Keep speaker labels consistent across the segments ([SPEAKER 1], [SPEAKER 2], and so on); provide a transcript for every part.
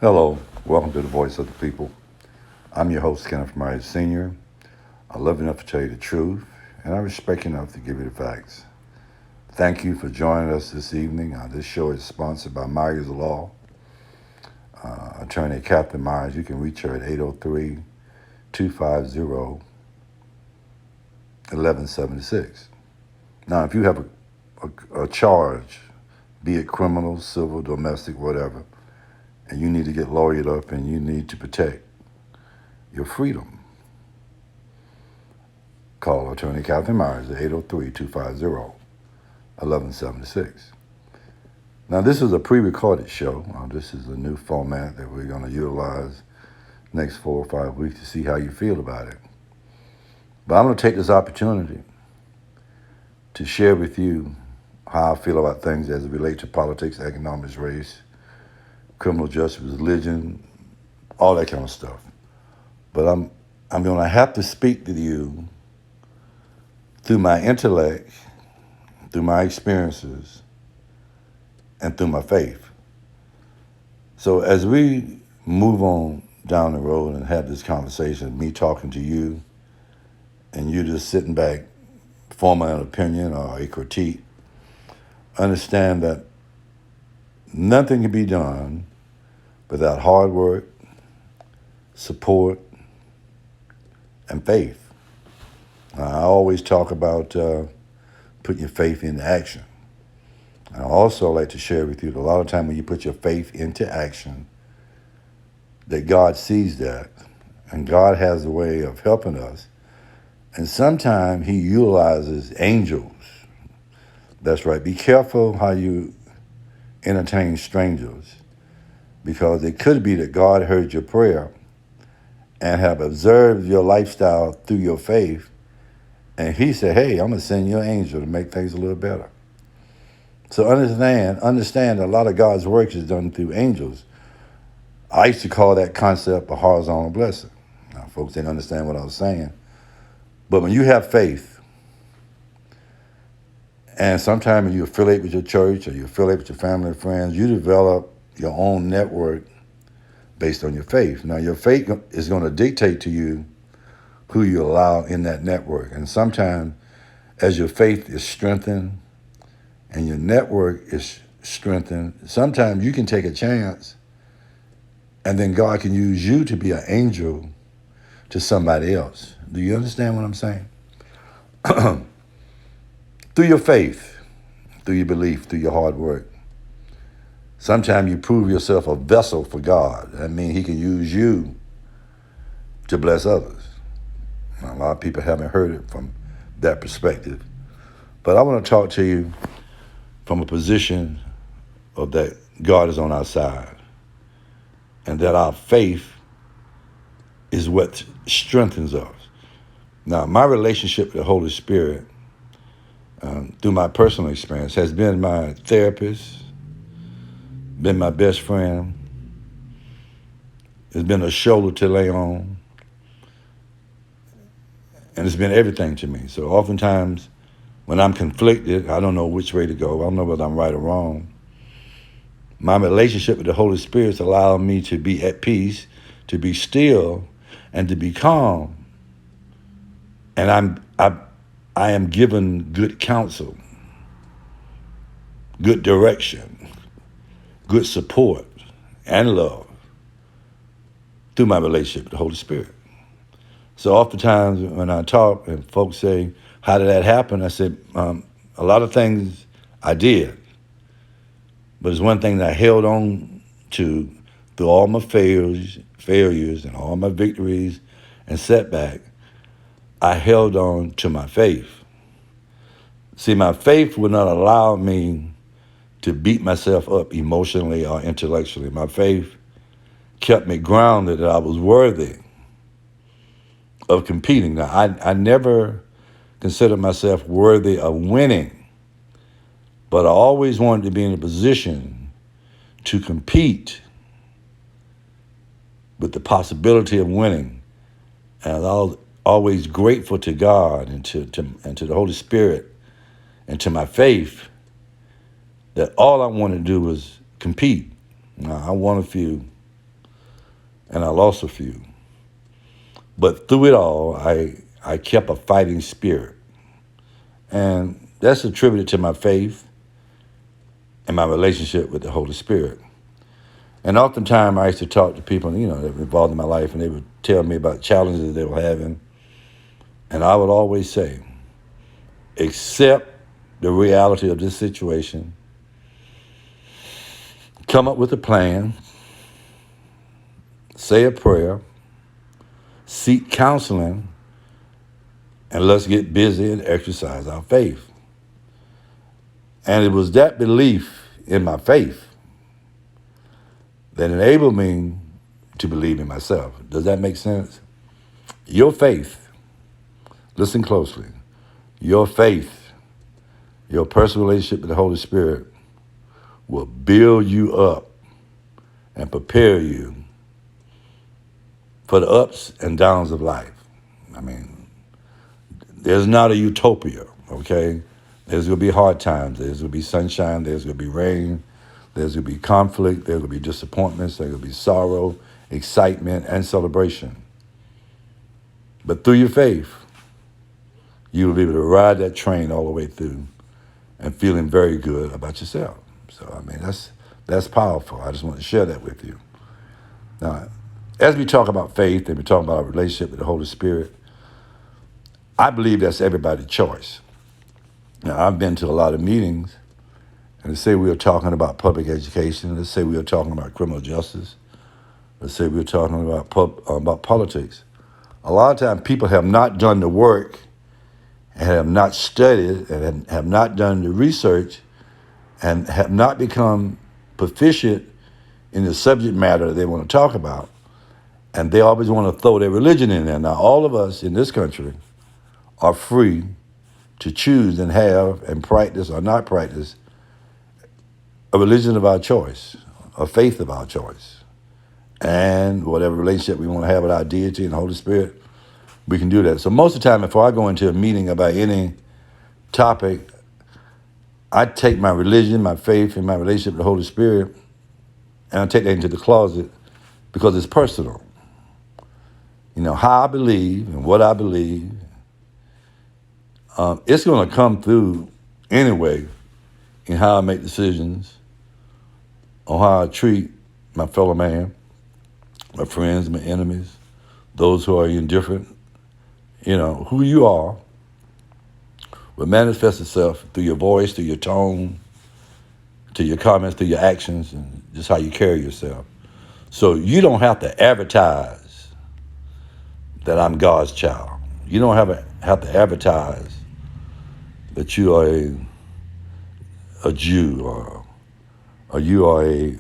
[SPEAKER 1] Hello, welcome to the Voice of the People. I'm your host, Kenneth Murray Sr. I love enough to tell you the truth, and I respect enough to give you the facts. Thank you for joining us this evening. This show is sponsored by Myers Law. Attorney Captain Myers, you can reach her at 803 250 1176. Now, if you have a charge, be it criminal, civil, domestic, whatever, and you need to get lawyered up and you need to protect your freedom, call Attorney Captain Myers at 803 250 1176. Now, this is a pre-recorded show. This is a new format that we're going to utilize next 4 or 5 weeks to see how you feel about it. But I'm going to take this opportunity to share with you how I feel about things as it relates to politics, economics, race, criminal justice, religion, all that kind of stuff. But I'm going to have to speak to you through my intellect, through my experiences, and through my faith. So as we move on down the road and have this conversation, me talking to you, and you just sitting back, forming an opinion or a critique, understand that nothing can be done without hard work, support, and faith. I always talk about putting your faith into action. I also like to share with you that a lot of time when you put your faith into action, that God sees that, and God has a way of helping us. And sometimes he utilizes angels. That's right. Be careful how you entertain strangers, because it could be that God heard your prayer and have observed your lifestyle through your faith, and he said, hey, I'm going to send you an angel to make things a little better. So understand a lot of God's work is done through angels. I used to call that concept a horizontal blessing. Now, folks didn't understand what I was saying. But when you have faith, and sometimes you affiliate with your church or you affiliate with your family and friends, you develop your own network based on your faith. Now, your faith is going to dictate to you who you allow in that network. And sometimes as your faith is strengthened and your network is strengthened, sometimes you can take a chance and then God can use you to be an angel to somebody else. Do you understand what I'm saying? Through your faith, through your belief, through your hard work, sometimes you prove yourself a vessel for God. That means he can use you to bless others. Now, a lot of people haven't heard it from that perspective. But I want to talk to you from a position of that God is on our side and that our faith is what strengthens us. Now, my relationship with the Holy Spirit, through my personal experience, has been my therapist, been my best friend. It's been a shoulder to lay on, and it's been everything to me. So oftentimes when I'm conflicted, I don't know which way to go. I don't know whether I'm right or wrong. My relationship with the Holy Spirit allowed me to be at peace, to be still, and to be calm. And I am given good counsel, good direction, good support, and love through my relationship with the Holy Spirit. So oftentimes when I talk and folks say, how did that happen? I said, a lot of things I did, but it's one thing that I held on to through all my failures and all my victories and setback. I held on to my faith. See, my faith would not allow me to beat myself up emotionally or intellectually. My faith kept me grounded that I was worthy of competing. Now, I never considered myself worthy of winning, but I always wanted to be in a position to compete with the possibility of winning. And I was always grateful to God and to the Holy Spirit and to my faith that all I wanted to do was compete. Now, I won a few and I lost a few. But through it all, I kept a fighting spirit. And that's attributed to my faith and my relationship with the Holy Spirit. And oftentimes I used to talk to people, that were involved in my life, and they would tell me about challenges they were having. And I would always say, accept the reality of this situation, come up with a plan, say a prayer, seek counseling, and let's get busy and exercise our faith. And it was that belief in my faith that enabled me to believe in myself. Does that make sense? Your faith, listen closely, your faith, your personal relationship with the Holy Spirit will build you up and prepare you for the ups and downs of life. I mean, there's not a utopia, okay? There's going to be hard times. There's going to be sunshine. There's going to be rain. There's going to be conflict. There's going to be disappointments. There's going to be sorrow, excitement, and celebration. But through your faith, you will be able to ride that train all the way through and feeling very good about yourself. So, I mean, that's powerful. I just want to share that with you. Now, as we talk about faith and we talk about our relationship with the Holy Spirit, I believe that's everybody's choice. Now, I've been to a lot of meetings, and let's say we were talking about public education. Let's say we were talking about criminal justice. Let's say we were talking about politics. A lot of times people have not done the work and have not studied and have not done the research and have not become proficient in the subject matter that they want to talk about. And they always want to throw their religion in there. Now, all of us in this country are free to choose and have and practice or not practice a religion of our choice, a faith of our choice. And whatever relationship we want to have with our deity and the Holy Spirit, we can do that. So most of the time, before I go into a meeting about any topic, I take my religion, my faith, and my relationship with the Holy Spirit, and I take that into the closet because it's personal. How I believe and what I believe, it's going to come through anyway in how I make decisions, on how I treat my fellow man, my friends, my enemies, those who are indifferent. Who you are will manifest itself through your voice, through your tone, to your comments, through your actions, and just how you carry yourself. So you don't have to advertise that I'm God's child. You don't have to advertise that you are a Jew or you are a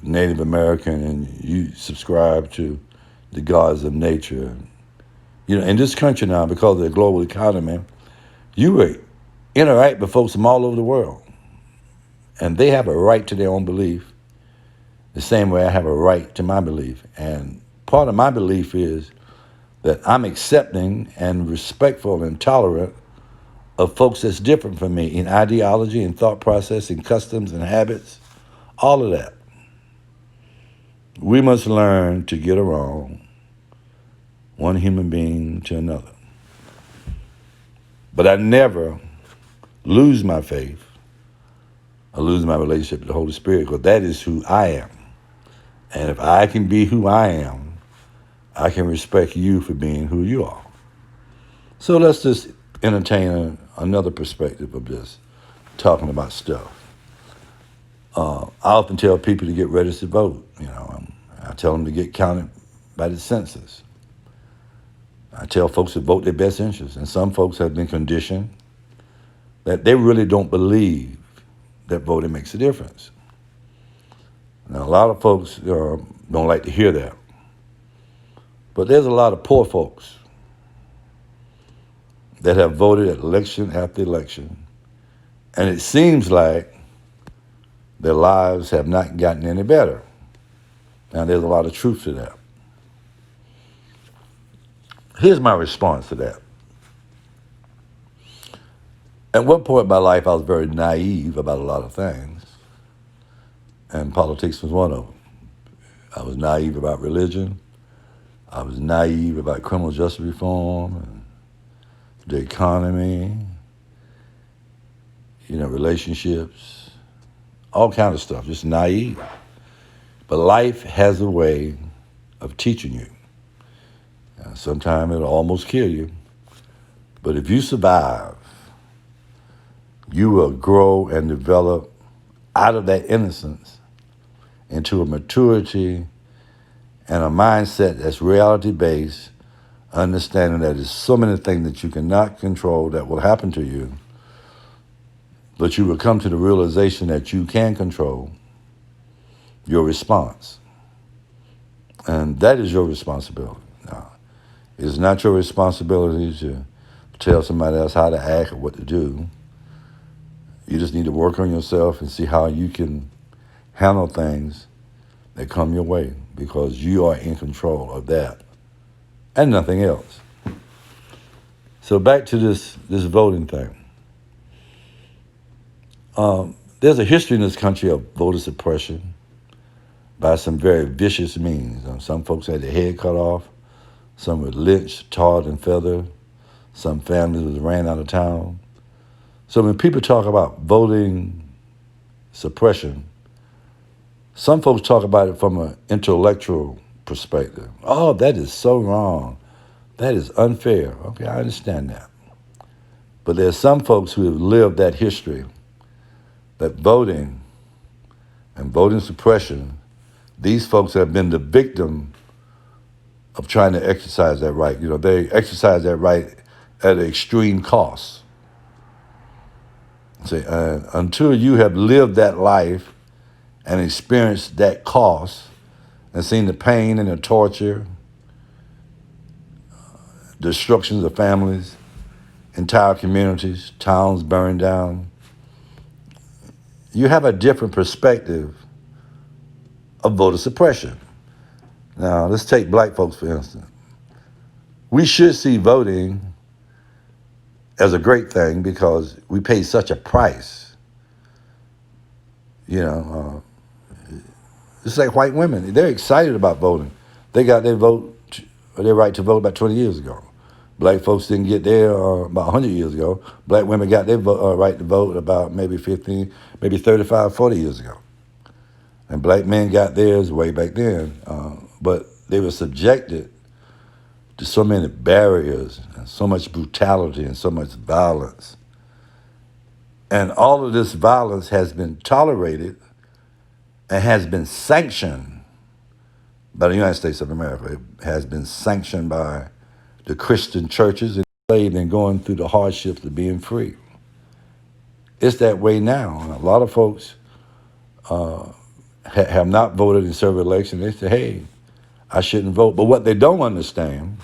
[SPEAKER 1] Native American and you subscribe to the gods of nature. In this country now, because of the global economy, you will interact with folks from all over the world. And they have a right to their own belief, the same way I have a right to my belief. And part of my belief is that I'm accepting and respectful and tolerant of folks that's different from me in ideology and thought process and customs and habits, all of that. We must learn to get along, one human being to another. But I never lose my faith. I lose my relationship with the Holy Spirit because that is who I am. And if I can be who I am, I can respect you for being who you are. So let's just entertain another perspective of this, talking about stuff. I often tell people to get ready to vote. I tell them to get counted by the census. I tell folks to vote their best interests. And some folks have been conditioned that they really don't believe that voting makes a difference. Now, a lot of folks don't like to hear that. But there's a lot of poor folks that have voted at election after election. And it seems like their lives have not gotten any better. Now, there's a lot of truth to that. Here's my response to that. At one point in my life, I was very naive about a lot of things, and politics was one of them. I was naive about religion. I was naive about criminal justice reform and the economy, relationships, all kind of stuff, just naive. But life has a way of teaching you. Sometimes it'll almost kill you. But if you survive, you will grow and develop out of that innocence into a maturity and a mindset that's reality-based, understanding that there's so many things that you cannot control that will happen to you, but you will come to the realization that you can control your response. And that is your responsibility. Now, it's not your responsibility to tell somebody else how to act or what to do. You just need to work on yourself and see how you can handle things that come your way, because you are in control of that and nothing else. So back to this voting thing. There's a history in this country of voter suppression by some very vicious means. Some folks had their head cut off. Some were lynched, tarred, and feathered. Some families was ran out of town. So when people talk about voting suppression, some folks talk about it from an intellectual perspective. Oh, that is so wrong. That is unfair. Okay, I understand that. But there's some folks who have lived that history, that voting and voting suppression, these folks have been the victim of trying to exercise that right. They exercise that right at an extreme cost. See, until you have lived that life and experienced that cost and seen the pain and the torture, destructions of families, entire communities, towns burned down, you have a different perspective of voter suppression. Now, let's take black folks, for instance. We should see voting as a great thing because we pay such a price. It's like white women. They're excited about voting. They got their right to vote about 20 years ago. Black folks didn't get there about 100 years ago. Black women got their right to vote about maybe 15, maybe 35, 40 years ago. And black men got theirs way back then. But they were subjected to so many barriers and so much brutality and so much violence. And all of this violence has been tolerated and has been sanctioned by the United States of America. It has been sanctioned by the Christian churches and enslaved and going through the hardships of being free. It's that way now. And a lot of folks have not voted in several elections. They say, hey, I shouldn't vote. But what they don't understand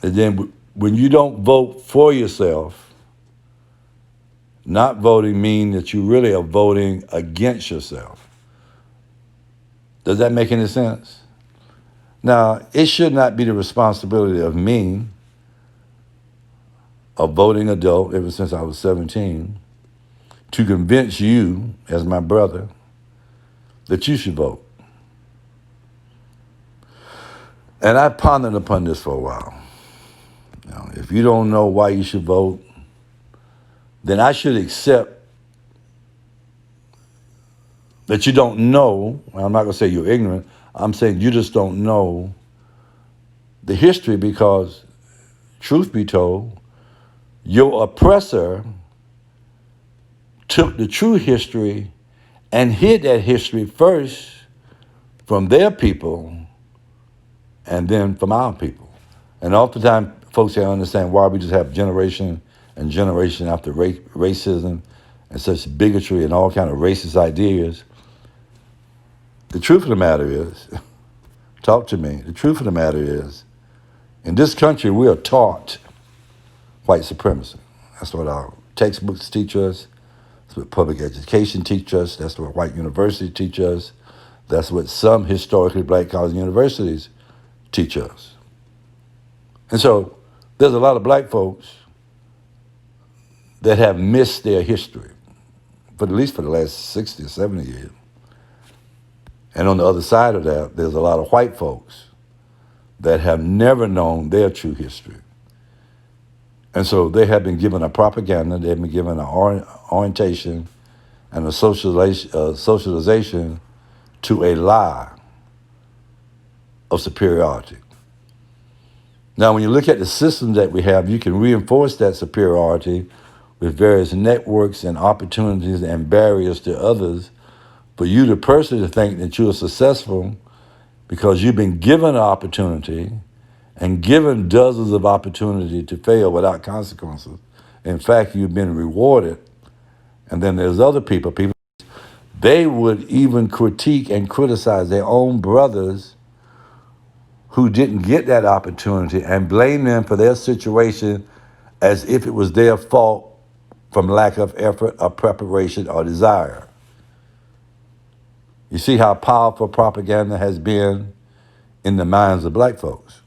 [SPEAKER 1] is then when you don't vote for yourself, not voting means that you really are voting against yourself. Does that make any sense? Now, it should not be the responsibility of me, a voting adult ever since I was 17, to convince you, as my brother, that you should vote. And I pondered upon this for a while. If you don't know why you should vote, then I should accept that you don't know. I'm not going to say you're ignorant. I'm saying you just don't know the history because, truth be told, your oppressor took the true history and hid that history first from their people and then from our people. And oftentimes, folks can't understand why we just have generation and generation after racism and such bigotry and all kind of racist ideas. The truth of the matter is, talk to me, the truth of the matter is, in this country we are taught white supremacy. That's what our textbooks teach us. That's what public education teach us. That's what white universities teach us. That's what some historically black college universities teach us. And so there's a lot of black folks that have missed their history, at least for the last 60 or 70 years. And on the other side of that, there's a lot of white folks that have never known their true history. And so they have been given a propaganda, they've been given an orientation and a socialization to a lie of superiority. Now, when you look at the systems that we have, you can reinforce that superiority with various networks and opportunities and barriers to others for you to personally think that you are successful because you've been given an opportunity and given dozens of opportunity to fail without consequences. In fact, you've been rewarded. And then there's other people, they would even critique and criticize their own brothers who didn't get that opportunity and blame them for their situation as if it was their fault from lack of effort or preparation or desire. You see how powerful propaganda has been in the minds of black folks.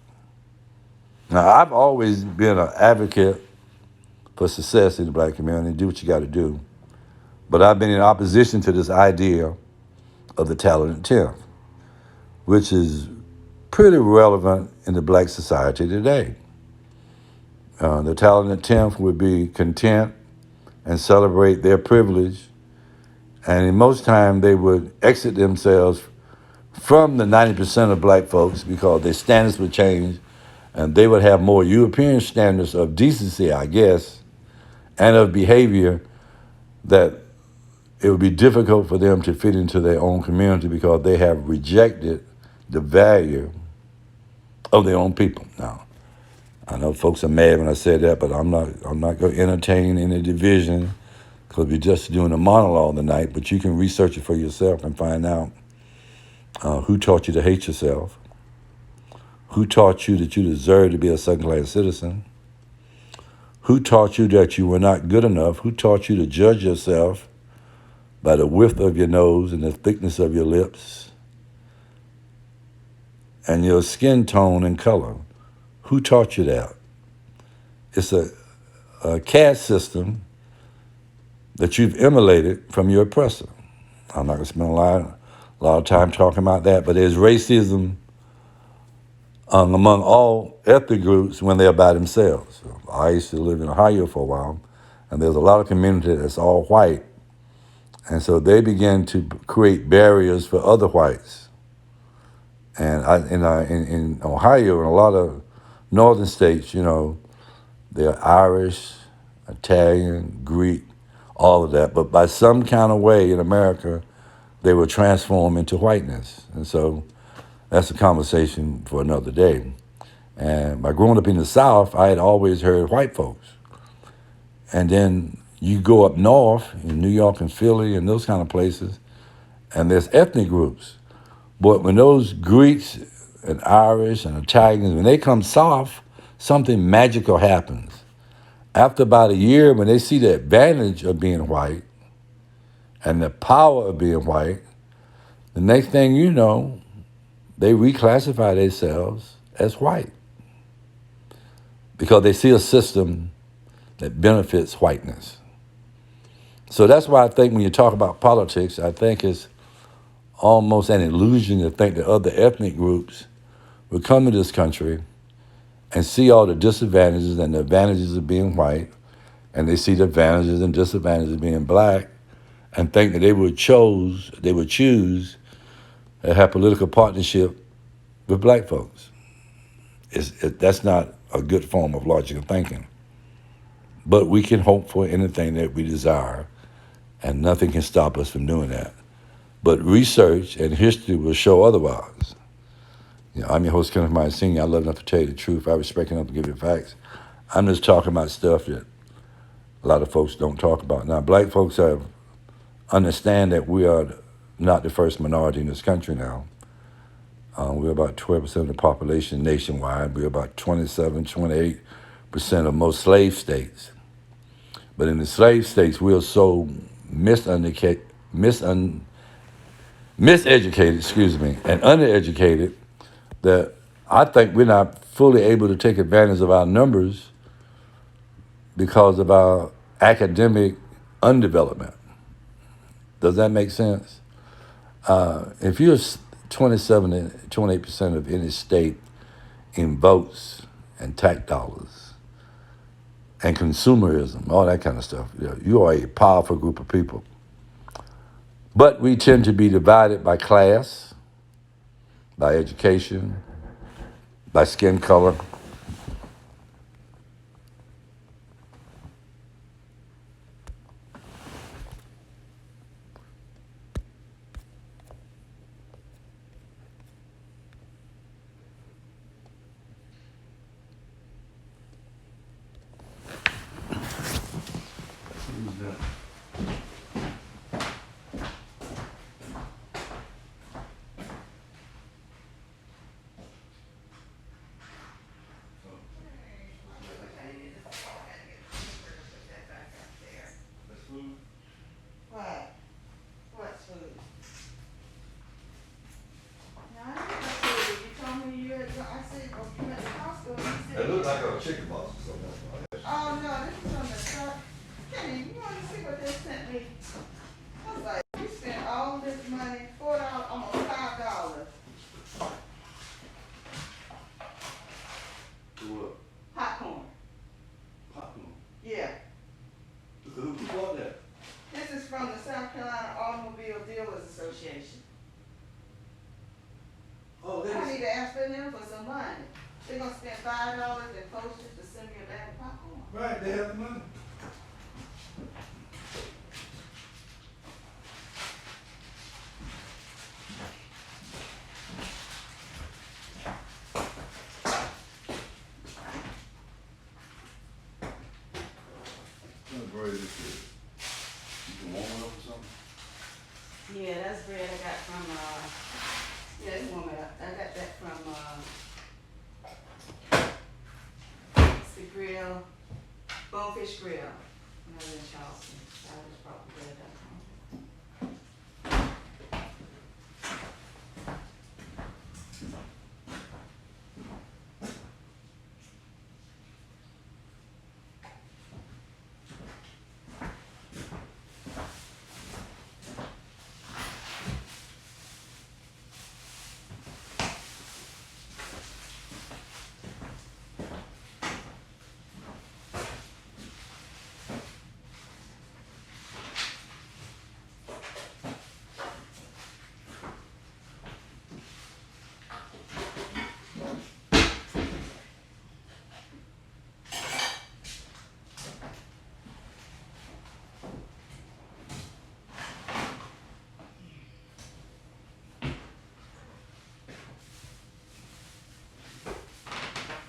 [SPEAKER 1] Now, I've always been an advocate for success in the black community. Do what you got to do. But I've been in opposition to this idea of the talented 10th, which is pretty relevant in the black society today. The talented 10th would be content and celebrate their privilege. And in most time, they would exit themselves from the 90% of black folks because their standards would change and they would have more European standards of decency, I guess, and of behavior that it would be difficult for them to fit into their own community because they have rejected the value of their own people. Now, I know folks are mad when I say that, but I'm not going to entertain any division because we're just doing a monologue tonight, but you can research it for yourself and find out who taught you to hate yourself, who taught you that you deserve to be a second-class citizen, who taught you that you were not good enough, who taught you to judge yourself by the width of your nose and the thickness of your lips and your skin tone and color. Who taught you that? It's a caste system that you've emulated from your oppressor. I'm not going to spend a lot of time talking about that, but there's racism among all ethnic groups when they're by themselves. I used to live in Ohio for a while, and there's a lot of community that's all white, and so they began to create barriers for other whites. And in Ohio and a lot of northern states, you know, they're Irish, Italian, Greek, all of that. But by some kind of way in America, they were transformed into whiteness. And so that's a conversation for another day. And by growing up in the South, I had always heard white folks. And then you go up north in New York and Philly and those kind of places, and there's ethnic groups. But when those Greeks and Irish and Italians, when they come south, something magical happens. After about a year, when they see the advantage of being white and the power of being white, the next thing you know, they reclassify themselves as white because they see a system that benefits whiteness. So that's why I think when you talk about politics, I think it's almost an illusion to think that other ethnic groups will come to this country and see all the disadvantages and the advantages of being white, and they see the advantages and disadvantages of being black, and think that they would choose to have political partnership with black folks. That's not a good form of logical thinking. But we can hope for anything that we desire, and nothing can stop us from doing that. But research and history will show otherwise. You know, I'm your host, Kenneth Myers Sr. I love enough to tell you the truth. I respect enough to give you facts. I'm just talking about stuff that a lot of folks don't talk about. Now, black folks understand that we are not the first minority in this country now. We're about 12% of the population nationwide. We're about 27, 28% of most slave states. But in the slave states, we are so miseducated, and undereducated that I think we're not fully able to take advantage of our numbers because of our academic undevelopment. Does that make sense? If you're 27 and 28% of any state in votes and tax dollars and consumerism, all that kind of stuff, you are a powerful group of people. But we tend to be divided by class, by education, by skin color.
[SPEAKER 2] What? What's food? No, I didn't have food. You told me you had, I said, oh, you went to Costco and you said.
[SPEAKER 1] It looked like a chicken box or something.
[SPEAKER 2] Oh, no, this is from the truck. Kenny, you wanna see what they sent me? I was like, you spent all this money, $4, almost $5.
[SPEAKER 1] What?
[SPEAKER 2] Popcorn.
[SPEAKER 1] Popcorn.
[SPEAKER 2] Yeah.
[SPEAKER 1] Who bought that?
[SPEAKER 2] This is from the South Carolina Automobile Dealers Association.
[SPEAKER 1] Oh,
[SPEAKER 2] I need to ask for them for some money. They're gonna spend $5 in postage to send me a bag of popcorn.
[SPEAKER 1] Right, they have the money. What bread is this? You can warm it up or something?
[SPEAKER 2] Yeah, that's bread I got from, yeah, this woman, I got that from, it's the grill, Bonefish Grill, when I was in Charleston. I just brought the bread up.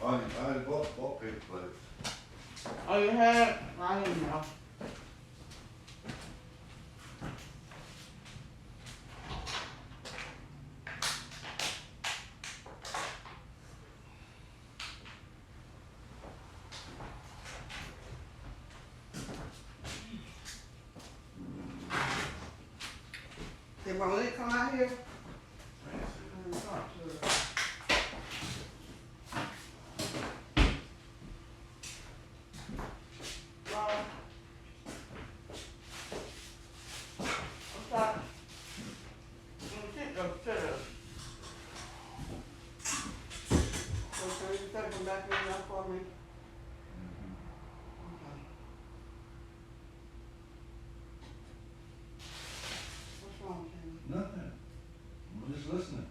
[SPEAKER 1] I bought paper plates.
[SPEAKER 2] Oh, you had? I didn't know. Did Marlene come out here? I didn't talk to her. What's up? Sit up. So you better come back in there for me. Okay. What's wrong, Kenny?
[SPEAKER 1] Nothing. I'm just listening.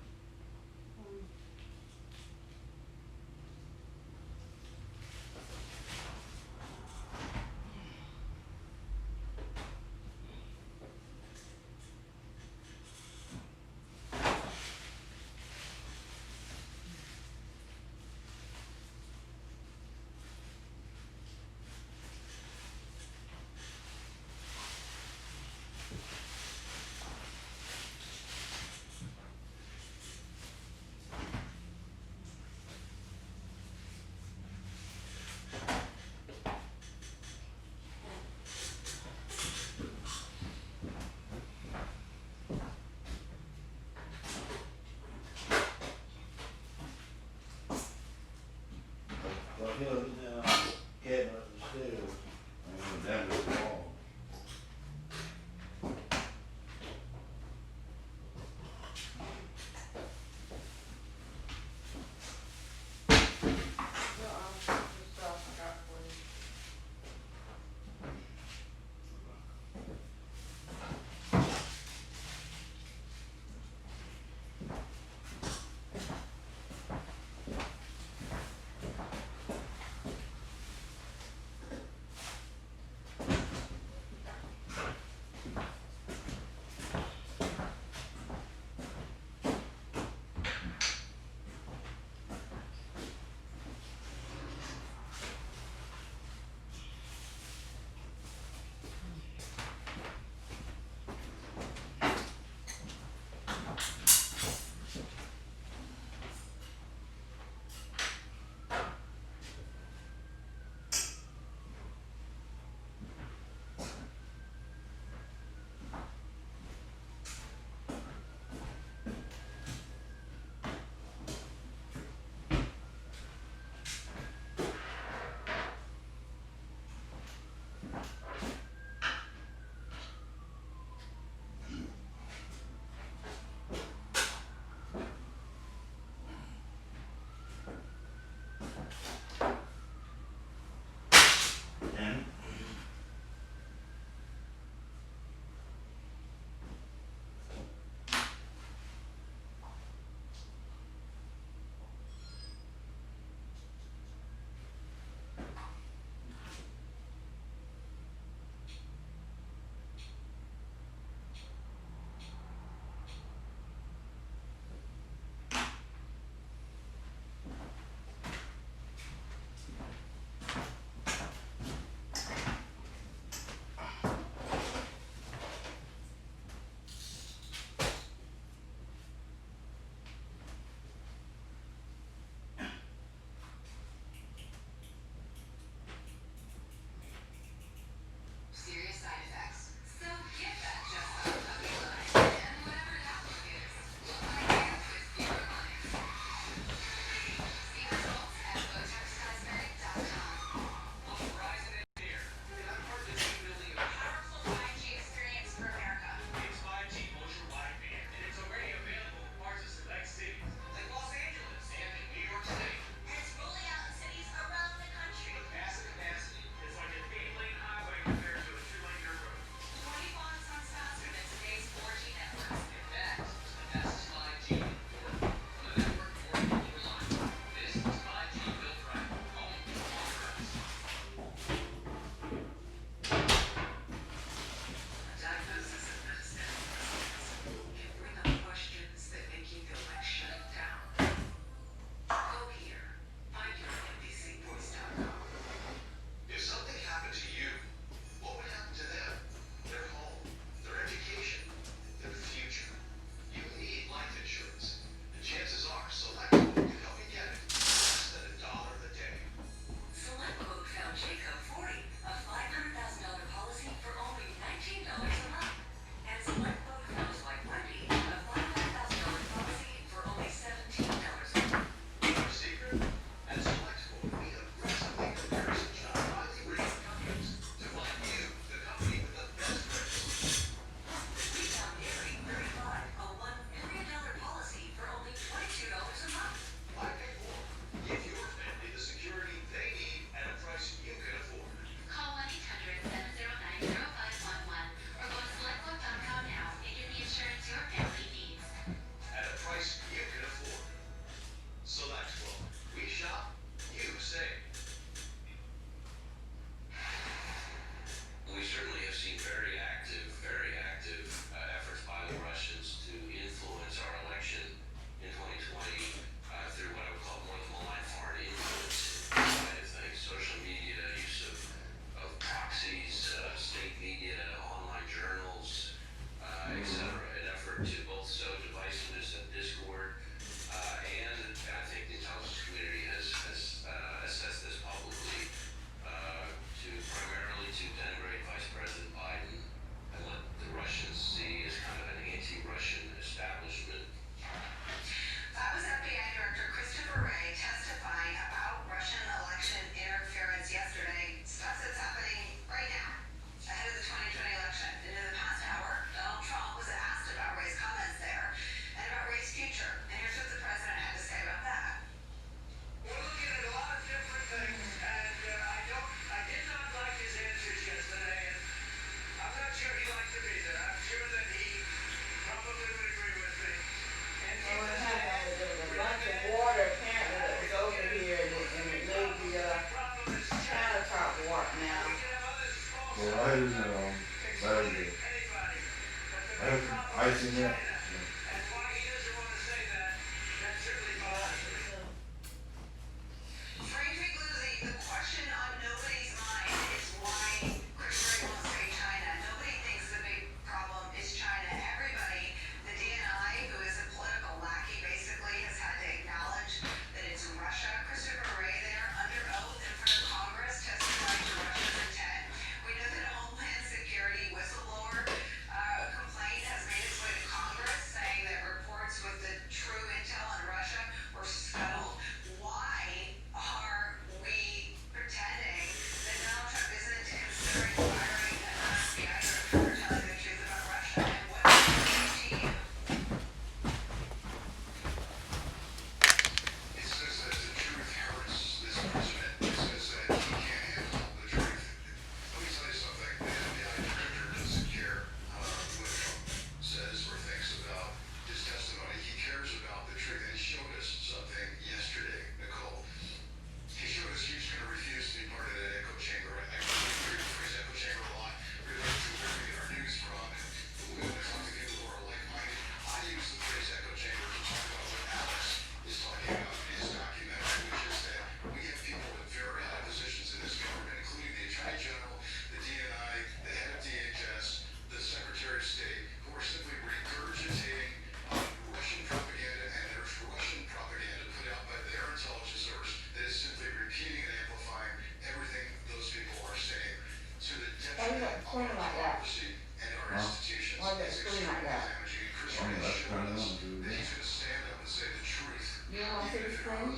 [SPEAKER 2] screen?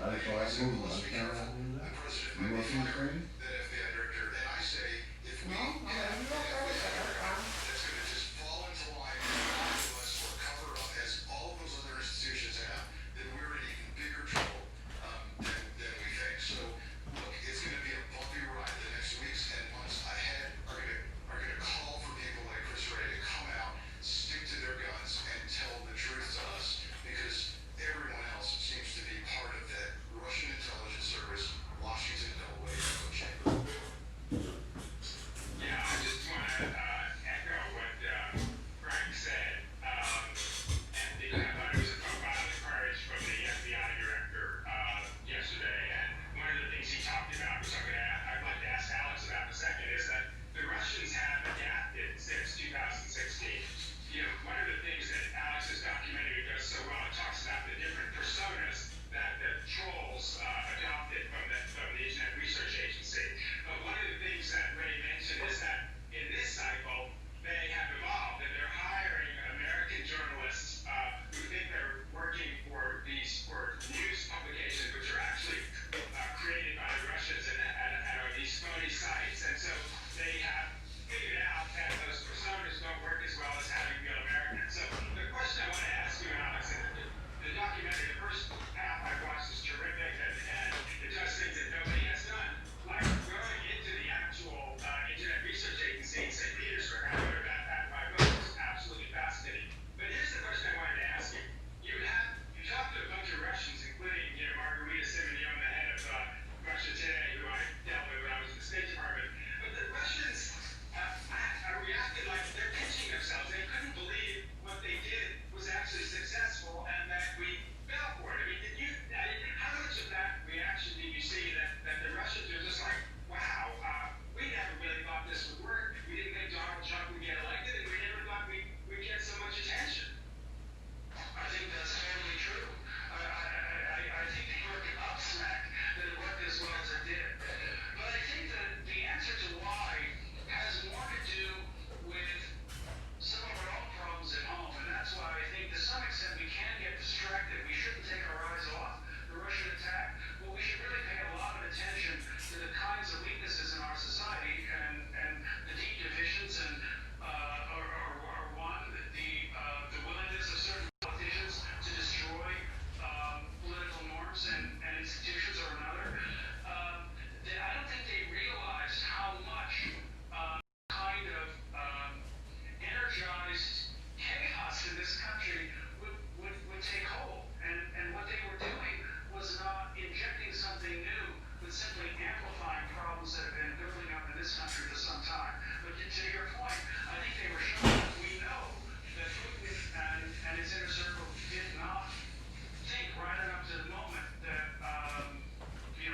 [SPEAKER 3] I just thought I could move it. I just can't do that. You want to see the screen?
[SPEAKER 2] No, I mean, if you okay with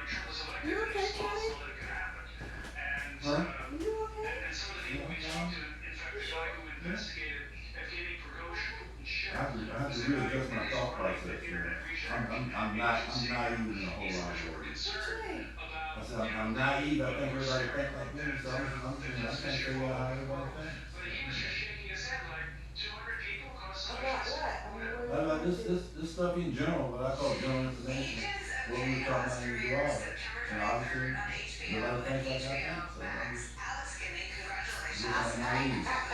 [SPEAKER 2] that, that's fine. You okay, Kenny?
[SPEAKER 3] Huh?
[SPEAKER 2] You okay?
[SPEAKER 3] Yeah, I have to readjust my thought process. I'm naive in a whole lot of ways.
[SPEAKER 2] What you mean?
[SPEAKER 3] I said I'm naive. I think everybody think like me, so I'm saying I can't figure out how everybody thinks.
[SPEAKER 2] About what? I mean, what
[SPEAKER 3] About
[SPEAKER 2] are you gonna do?
[SPEAKER 3] this stuff in general, what I call general information, what we were talking about in the all that. And obviously, nobody thinks like I think, so I'm just naive.